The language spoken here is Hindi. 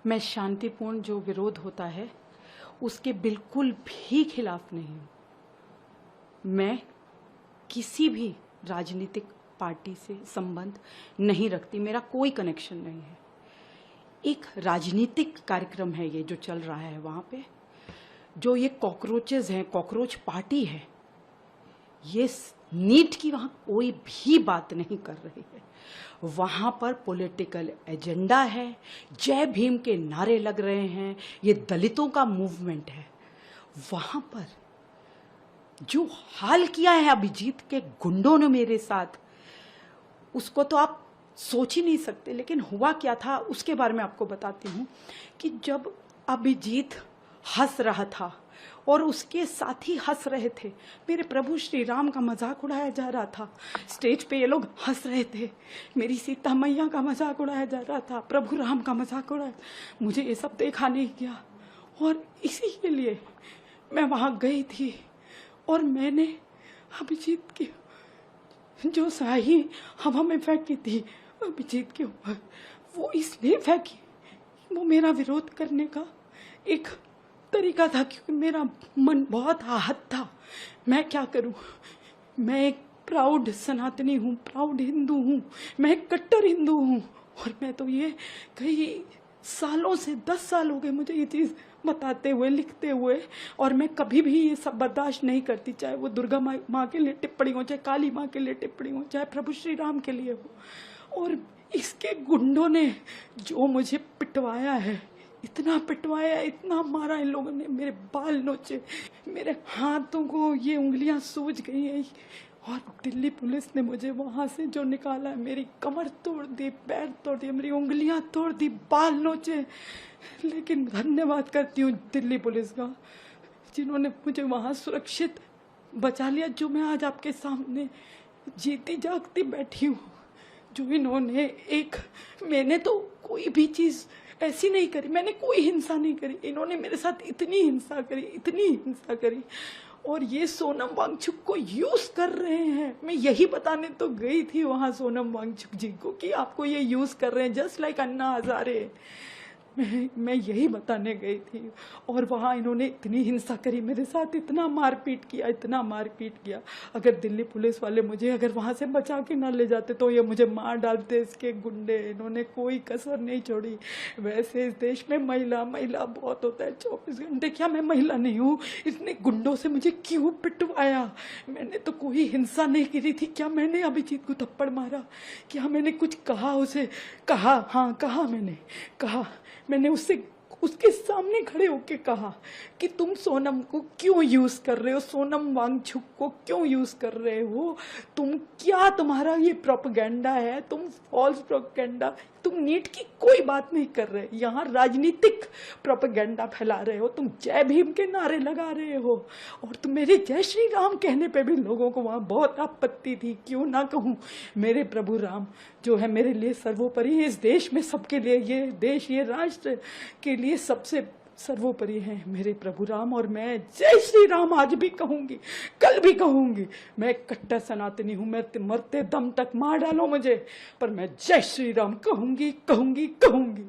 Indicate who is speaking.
Speaker 1: मैं शांतिपूर्ण जो विरोध होता है उसके बिल्कुल भी खिलाफ नहीं हूँ। मैं किसी भी राजनीतिक पार्टी से संबंध नहीं रखती, मेरा कोई कनेक्शन नहीं है। एक राजनीतिक कार्यक्रम है ये जो चल रहा है, वहाँ पे जो ये कॉकरोचेज हैं, कॉकरोच पार्टी है, ये नीट की वहाँ कोई भी बात नहीं कर रही है। वहाँ पर पॉलिटिकल एजेंडा है, जय भीम के नारे लग रहे हैं, ये दलितों का मूवमेंट है। वहाँ पर जो हाल किया है अभिजीत के गुंडों ने मेरे साथ, उसको तो आप सोच ही नहीं सकते। लेकिन हुआ क्या था उसके बारे में आपको बताती हूँ कि जब अभिजीत हंस रहा था और उसके साथी हंस रहे थे, मेरे प्रभु श्री राम का मजाक उड़ाया जा रहा था। स्टेज पे ये लोग हंस रहे थे, मेरी सीता मैया का मजाक उड़ाया जा रहा था, प्रभु राम का मजाक उड़ाया। मुझे ये सब देखा नहीं गया और इसी के लिए मैं वहाँ गई थी और मैंने अभिजीत की जो स्याही हवा में फेंकी थी अभिजीत के ऊपर, वो इसलिए फेंकी, वो मेरा विरोध करने का एक तरीका था, क्योंकि मेरा मन बहुत आहत था। मैं क्या करूं, मैं एक प्राउड सनातनी हूँ, प्राउड हिंदू हूँ, मैं एक कट्टर हिंदू हूँ। और मैं तो ये कई सालों से 10 साल हो गए मुझे ये चीज़ बताते हुए, लिखते हुए, और मैं कभी भी ये सब बर्दाश्त नहीं करती, चाहे वो दुर्गा माँ के लिए टिप्पणी हो, चाहे काली माँ के लिए टिप्पणी हो, चाहे प्रभु श्री राम के लिए हो। और इसके गुंडों ने जो मुझे पिटवाया है, इतना पिटवाया, इतना मारा इन लोगों ने, मेरे बाल नोचे, मेरे हाथों को ये उंगलियां सूज गई हैं। और दिल्ली पुलिस ने मुझे वहां से जो निकाला है, मेरी कमर तोड़ दी, पैर तोड़ दिए, मेरी उंगलियां तोड़ दी, बाल नोचे। लेकिन धन्यवाद करती हूँ दिल्ली पुलिस का, जिन्होंने मुझे वहां सुरक्षित बचा लिया, जो मैं आज आपके सामने जीती जागती बैठी हूँ। जो इन्होंने मैंने तो कोई भी चीज़ ऐसी नहीं करी, मैंने कोई हिंसा नहीं करी, इन्होंने मेरे साथ इतनी हिंसा करी, इतनी हिंसा करी। और ये सोनम वांगचुक को यूज कर रहे हैं। मैं यही बताने तो गई थी वहां सोनम वांगचुक जी को कि आपको ये यूज कर रहे हैं, जस्ट लाइक अन्ना हजारे। मैं यही बताने गई थी और वहाँ इन्होंने इतनी हिंसा करी मेरे साथ, इतना मारपीट किया, इतना मारपीट किया। अगर दिल्ली पुलिस वाले मुझे अगर वहाँ से बचा के ना ले जाते तो ये मुझे मार डालते, इसके गुंडे। इन्होंने कोई कसर नहीं छोड़ी। वैसे इस देश में महिला बहुत होता है 24 घंटे, क्या मैं महिला नहीं हूँ? इसने गुंडों से मुझे क्यों पिटवाया? मैंने तो कोई हिंसा नहीं करी थी। क्या मैंने अभिजीत को थप्पड़ मारा? क्या मैंने कुछ कहा उसे? कहा, हाँ कहा, मैंने उसके सामने खड़े होके कहा कि तुम सोनम को क्यों यूज कर रहे हो, सोनम वांगचुक को क्यों यूज कर रहे हो, तुम्हारा ये प्रोपेगेंडा है, तुम फॉल्स प्रोपेगेंडा, तुम नीट की कोई बात नहीं कर रहे, यहाँ राजनीतिक प्रोपेगेंडा फैला रहे हो, तुम जय भीम के नारे लगा रहे हो। और तुम मेरे जय श्री राम कहने पे भी लोगों को वहाँ बहुत आपत्ति थी। क्यों ना कहूँ, मेरे प्रभु राम जो है मेरे लिए सर्वोपरि, इस देश में सबके लिए, ये देश, ये राष्ट्र के लिए सबसे सर्वोपरि है मेरे प्रभु राम। और मैं जय श्री राम आज भी कहूंगी, कल भी कहूंगी। मैं कट्टर सनातनी हूं, मैं मरते दम तक मार डालो मुझे, पर मैं जय श्री राम कहूंगी, कहूंगी, कहूंगी।